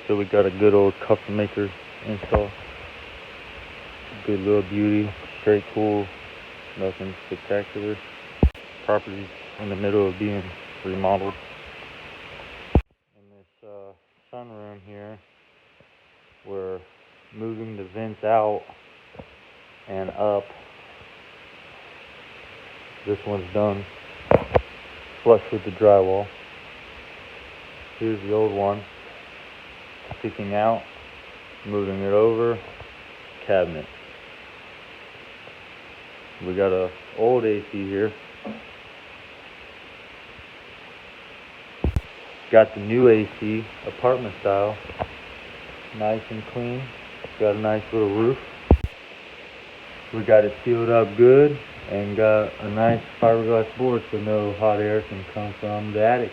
So we got a good old cover maker install. Good little beauty, very cool, nothing spectacular. Property in the middle of being remodeled. In this sunroom here, we're moving the vents out and up. This one's done, flush with the drywall. Here's the old one, sticking out, moving it over, cabinet. We got a old AC here. Got the new AC, apartment style, nice and clean. Got a nice little roof. We got it sealed up good and got a nice fiberglass board so no hot air can come from the attic.